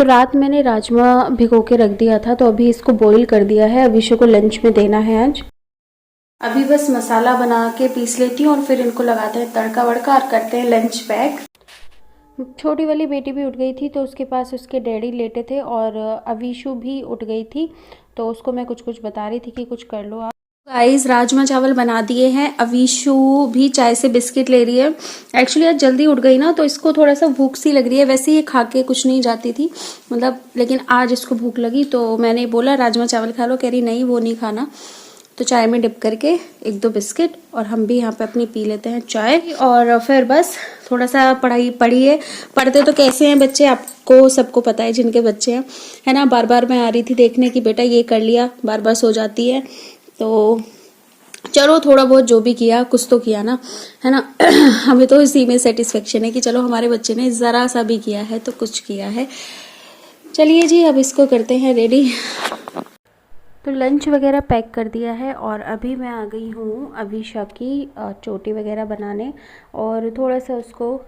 तो रात मैंने राजमा भिगो के रख दिया था, तो अभी इसको बॉईल कर दिया है। अभिषेक को लंच में देना है आज। अभी बस मसाला बना के पीस लेती हूँ और फिर इनको लगाते हैं तड़का वड़का और करते हैं लंच पैक। छोटी वाली बेटी भी उठ गई थी, तो उसके पास उसके डैडी लेटे थे और अविशु भी उठ गई थी, तो उसको मैं कुछ कुछ बता रही थी कि कुछ कर लो आप। गाइस राजमा चावल बना दिए हैं। अविशु भी चाय से बिस्किट ले रही है। एक्चुअली आज जल्दी उठ गई ना, तो इसको थोड़ा सा भूख सी लग रही है। वैसे ये खा के कुछ नहीं जाती थी मतलब, लेकिन आज इसको भूख लगी तो मैंने बोला राजमा चावल खा लो। कह रही नहीं वो नहीं खाना, तो चाय में डिप करके एक दो बिस्किट और हम भी यहाँ पे अपनी पी लेते हैं चाय। और फिर बस थोड़ा सा पढ़ी है। पढ़ते तो कैसे हैं बच्चे, आपको सबको पता है जिनके बच्चे हैं, है ना। बार बार मैं आ रही थी देखने की बेटा ये कर लिया, बार बार सो जाती है। तो चलो थोड़ा बहुत जो भी किया कुछ तो किया ना, है ना। हमें तो इसी में सेटिस्फेक्शन है कि चलो हमारे बच्चे ने ज़रा सा भी किया है तो कुछ किया है। चलिए जी अब इसको करते हैं रेडी। तो लंच वगैरह पैक कर दिया है और अभी मैं आ गई हूँ अभिषा की चोटी वगैरह बनाने और थोड़ा सा उसको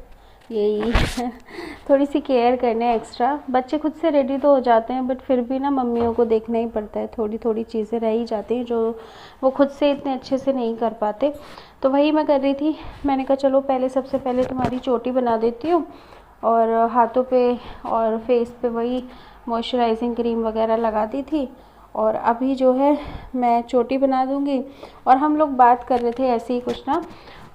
यही थोड़ी सी केयर करने एक्स्ट्रा। बच्चे खुद से रेडी तो हो जाते हैं, बट फिर भी ना मम्मियों को देखना ही पड़ता है। थोड़ी थोड़ी चीज़ें रह ही जाती हैं जो वो खुद से इतने अच्छे से नहीं कर पाते। तो वही मैं कर रही थी। मैंने कहा चलो पहले सबसे पहले तुम्हारी चोटी बना देती हूँ और हाथों पे और फेस पे वही मॉइस्चराइजिंग क्रीम वगैरह लगा दी थी। और अभी जो है मैं चोटी बना दूंगी। और हम लोग बात कर रहे थे ऐसे ही कुछ ना,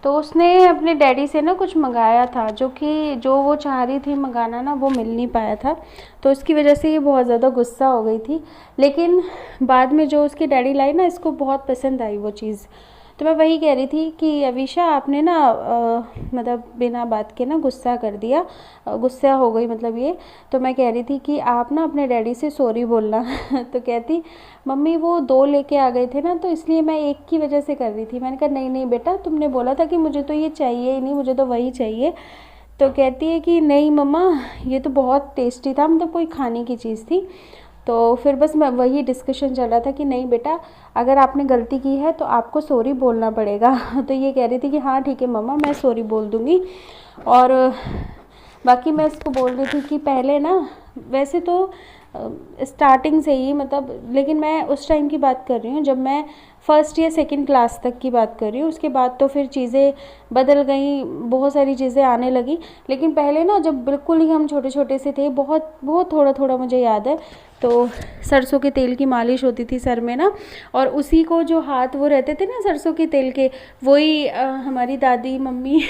तो उसने अपने डैडी से ना कुछ मंगाया था जो वो चाह रही थी मंगाना ना, वो मिल नहीं पाया था। तो उसकी वजह से ये बहुत ज़्यादा गुस्सा हो गई थी। लेकिन बाद में जो उसके डैडी लाई ना, इसको बहुत पसंद आई वो चीज़। तो मैं वही कह रही थी कि अविशा आपने ना मतलब बिना बात के ना गुस्सा कर दिया, गुस्सा हो गई मतलब ये। तो मैं कह रही थी कि आप ना अपने डैडी से सॉरी बोलना। तो कहती मम्मी वो दो लेके आ गए थे ना, तो इसलिए मैं एक की वजह से कर रही थी। मैंने कहा नहीं नहीं बेटा, तुमने बोला था कि मुझे तो ये चाहिए ही नहीं, मुझे तो वही चाहिए। तो कहती है कि नहीं मम्मा ये तो बहुत टेस्टी था, मतलब कोई खाने की चीज़ थी। तो फिर बस मैं वही डिस्कशन चल रहा था कि नहीं बेटा अगर आपने गलती की है तो आपको सॉरी बोलना पड़ेगा। तो ये कह रही थी कि हाँ ठीक है मम्मा मैं सॉरी बोल दूँगी। और बाकी मैं इसको बोल रही थी कि पहले ना वैसे तो स्टार्टिंग से ही मतलब, लेकिन मैं उस टाइम की बात कर रही हूँ जब मैं फर्स्ट या सेकंड क्लास तक की बात कर रही हूँ। उसके बाद तो फिर चीज़ें बदल गई, बहुत सारी चीज़ें आने लगी। लेकिन पहले ना जब बिल्कुल ही हम छोटे छोटे से थे, बहुत बहुत थोड़ा थोड़ा मुझे याद है, तो सरसों के तेल की मालिश होती थी सर में ना, और उसी को जो हाथ वो रहते थे ना सरसों के तेल के, वही हमारी दादी मम्मी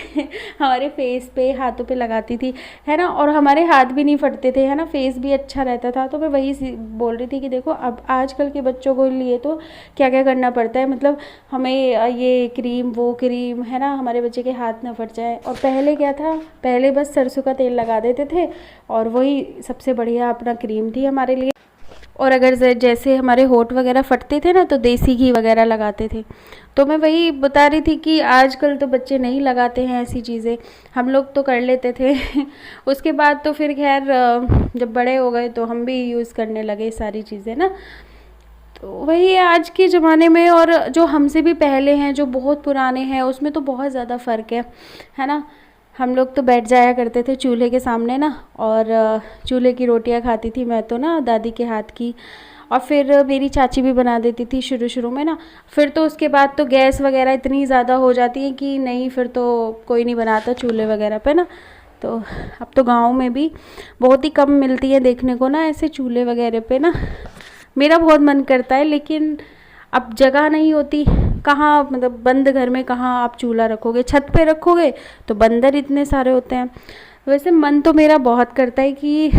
हमारे फेस पे हाथों पे लगाती थी, है ना। और हमारे हाथ भी नहीं फटते थे, है ना, फेस भी अच्छा रहता था। तो मैं वही बोल रही थी कि देखो अब आजकल के बच्चों को लिए तो क्या क्या करना पड़ता है, मतलब हमें ये क्रीम वो क्रीम, है ना, हमारे बच्चे के हाथ ना फट जाए। और पहले क्या था, पहले बस सरसों का तेल लगा देते थे और वही सबसे बढ़िया अपना क्रीम थी हमारे लिए। और अगर जैसे हमारे होंठ वगैरह फटते थे ना, तो देसी घी वगैरह लगाते थे। तो मैं वही बता रही थी कि आजकल तो बच्चे नहीं लगाते हैं ऐसी चीज़ें, हम लोग तो कर लेते थे। उसके बाद तो फिर खैर जब बड़े हो गए तो हम भी यूज़ करने लगे सारी चीज़ें ना। तो वही है आज के ज़माने में, और जो हमसे भी पहले हैं जो बहुत पुराने हैं उसमें तो बहुत ज़्यादा फ़र्क है ना। हम लोग तो बैठ जाया करते थे चूल्हे के सामने ना, और चूल्हे की रोटियां खाती थी मैं तो ना दादी के हाथ की। और फिर मेरी चाची भी बना देती थी शुरू शुरू में ना। फिर तो उसके बाद तो गैस वगैरह इतनी ज़्यादा हो जाती है कि नहीं, फिर तो कोई नहीं बनाता चूल्हे वगैरह पे ना। तो अब तो गांव में भी बहुत ही कम मिलती है देखने को ना ऐसे चूल्हे वगैरह पे ना। मेरा बहुत मन करता है लेकिन अब जगह नहीं होती। कहाँ मतलब बंद घर में कहाँ आप चूल्हा रखोगे, छत पे रखोगे तो बंदर इतने सारे होते हैं। वैसे मन तो मेरा बहुत करता है कि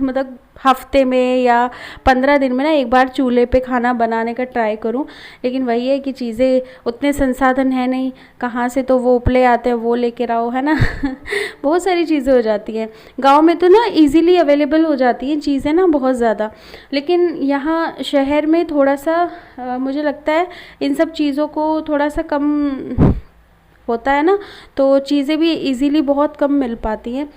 मतलब हफ्ते में या 15 दिन में ना एक बार चूल्हे पे खाना बनाने का ट्राई करूं। लेकिन वही है कि चीज़ें उतने संसाधन है नहीं, कहाँ से तो वो उपले आते हैं वो लेके आओ, है ना। बहुत सारी चीज़ें हो जाती हैं। गांव में तो ना इजीली अवेलेबल हो जाती हैं चीज़ें ना बहुत ज़्यादा, लेकिन यहाँ शहर में थोड़ा सा मुझे लगता है इन सब चीज़ों को थोड़ा सा कम होता है ना, तो चीज़ें भी इजीली बहुत कम मिल पाती हैं।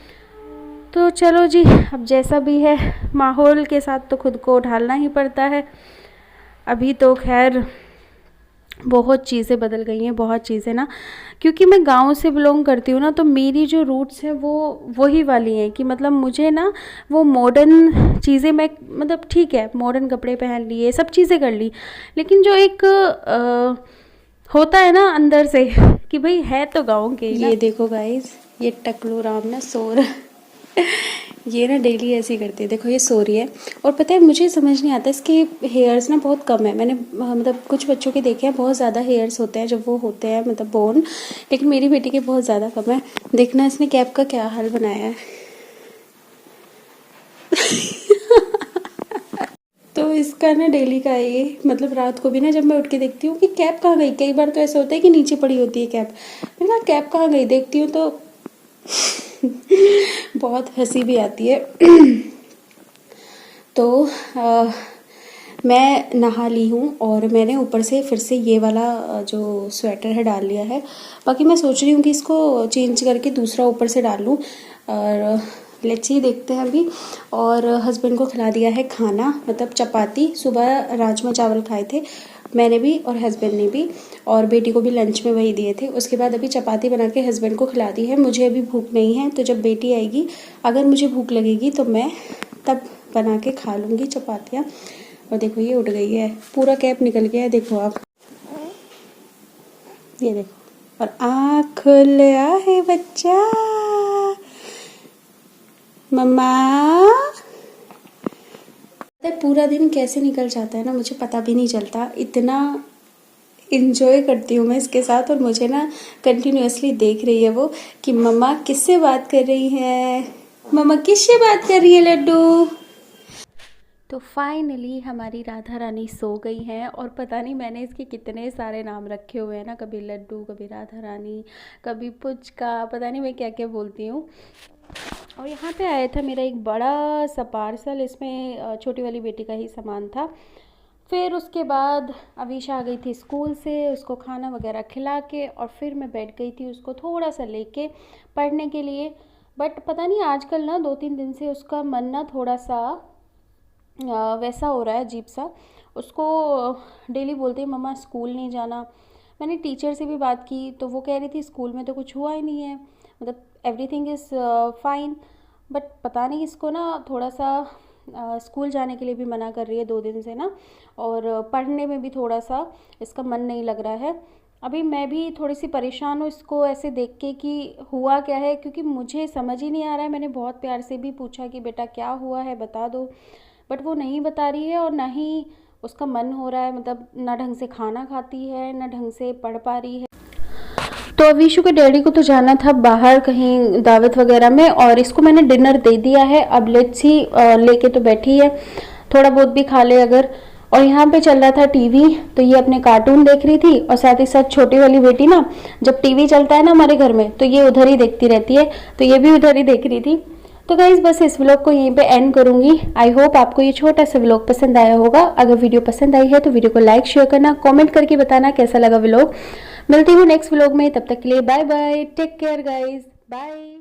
तो चलो जी अब जैसा भी है माहौल के साथ तो खुद को ढालना ही पड़ता है। अभी तो खैर बहुत चीज़ें बदल गई हैं, बहुत चीज़ें ना, क्योंकि मैं गांव से बिलोंग करती हूँ ना, तो मेरी जो रूट्स हैं वो वही वाली हैं कि मतलब मुझे ना वो मॉडर्न चीज़ें मैं मतलब ठीक है मॉडर्न कपड़े पहन लिए, सब चीज़ें कर ली, लेकिन जो एक होता है ना अंदर से कि भाई है तो गाँव के ही ना। ये देखो गाइस, ये टकलू राम ना सो रहा ये ना डेली ऐसे ही करती है, देखो ये सो रही है। और पता है मुझे समझ नहीं आता, इसके हेयर्स ना बहुत कम है। मैंने मतलब कुछ बच्चों के देखे हैं बहुत ज़्यादा हेयर्स होते हैं जब वो होते हैं मतलब बोर्न, लेकिन मेरी बेटी के बहुत ज़्यादा कम है। देखना इसने कैप का क्या हाल बनाया है तो इसका ना डेली का ये मतलब रात को भी ना जब मैं उठ के देखती हूँ कि कैप कहाँ गई, कई बार तो ऐसा होता है कि नीचे पड़ी होती है कैप, मैं ना कैप कहाँ गई देखती हूँ तो बहुत हंसी भी आती है तो मैं नहा ली हूँ और मैंने ऊपर से फिर से ये वाला जो स्वेटर है डाल लिया है। बाकी मैं सोच रही हूँ कि इसको चेंज करके दूसरा ऊपर से डाल लूँ, और लेट्स ही देखते हैं अभी। और हस्बैंड को खिला दिया है खाना, मतलब चपाती, सुबह राजमा चावल खाए थे मैंने भी और हस्बैंड ने भी, और बेटी को भी लंच में वही दिए थे। उसके बाद अभी चपाती बना के हस्बैंड को खिला दी है। मुझे अभी भूख नहीं है, तो जब बेटी आएगी अगर मुझे भूख लगेगी तो मैं तब बना के खा लूँगी चपातियाँ। और देखो ये उठ गई है, पूरा कैप निकल गया है, देखो आप, ये देखो। और आँख खोल लिया है बच्चा, मम्मा। पूरा दिन कैसे निकल जाता है ना मुझे पता भी नहीं चलता, इतना इंजॉय करती हूँ मैं इसके साथ। और मुझे ना कंटिन्यूअसली देख रही है वो कि मम्मा किससे बात कर रही है, मम्मा किससे बात कर रही है लड्डू। तो फाइनली हमारी राधा रानी सो गई हैं, और पता नहीं मैंने इसके कितने सारे नाम रखे हुए हैं ना, कभी लड्डू, कभी राधा रानी, कभी पुचका, पता नहीं मैं क्या क्या बोलती हूँ। और यहाँ पे आया था मेरा एक बड़ा सा पार्सल, इसमें छोटी वाली बेटी का ही सामान था। फिर उसके बाद अवीशा आ गई थी स्कूल से, उसको खाना वगैरह खिला के, और फिर मैं बैठ गई थी उसको थोड़ा सा लेके पढ़ने के लिए। बट पता नहीं आजकल ना 2-3 दिन से उसका मन ना थोड़ा सा वैसा हो रहा है, अजीब सा। उसको डेली बोलते हैं मम्मा स्कूल नहीं जाना। मैंने टीचर से भी बात की तो वो कह रही थी स्कूल में तो कुछ हुआ ही नहीं है, मतलब एवरीथिंग इज़ फाइन। बट पता नहीं इसको ना थोड़ा सा स्कूल जाने के लिए भी मना कर रही है 2 दिन से ना, और पढ़ने में भी थोड़ा सा इसका मन नहीं लग रहा है। अभी मैं भी थोड़ी सी परेशान हूँ इसको ऐसे देख के कि हुआ क्या है, क्योंकि मुझे समझ ही नहीं आ रहा है। मैंने बहुत प्यार से भी पूछा कि बेटा क्या हुआ है बता दो, बट वो नहीं बता रही है, और ना ही उसका मन हो रहा है, मतलब ना ढंग से खाना खाती है ना ढंग से पढ़ पा रही है। तो अवीशु के डैडी को तो जाना था बाहर कहीं दावत वगैरह में, और इसको मैंने डिनर दे दिया है। अब लेट्स ही लेके तो बैठी है, थोड़ा बहुत भी खा ले अगर। और यहाँ पे चल रहा था टीवी, तो ये अपने कार्टून देख रही थी, और साथ ही साथ छोटी वाली बेटी ना जब टीवी चलता है ना हमारे घर में तो ये उधर ही देखती रहती है, तो ये भी उधर ही देख रही थी। तो गाइज़ बस इस व्लॉग को यहीं पे एंड करूँगी। आई होप आपको ये छोटा सा व्लॉग पसंद आया होगा। अगर वीडियो पसंद आई है तो वीडियो को लाइक शेयर करना, कमेंट करके बताना कैसा लगा व्लॉग। मिलती हूँ नेक्स्ट व्लॉग में, तब तक के लिए bye bye, take care guys, bye.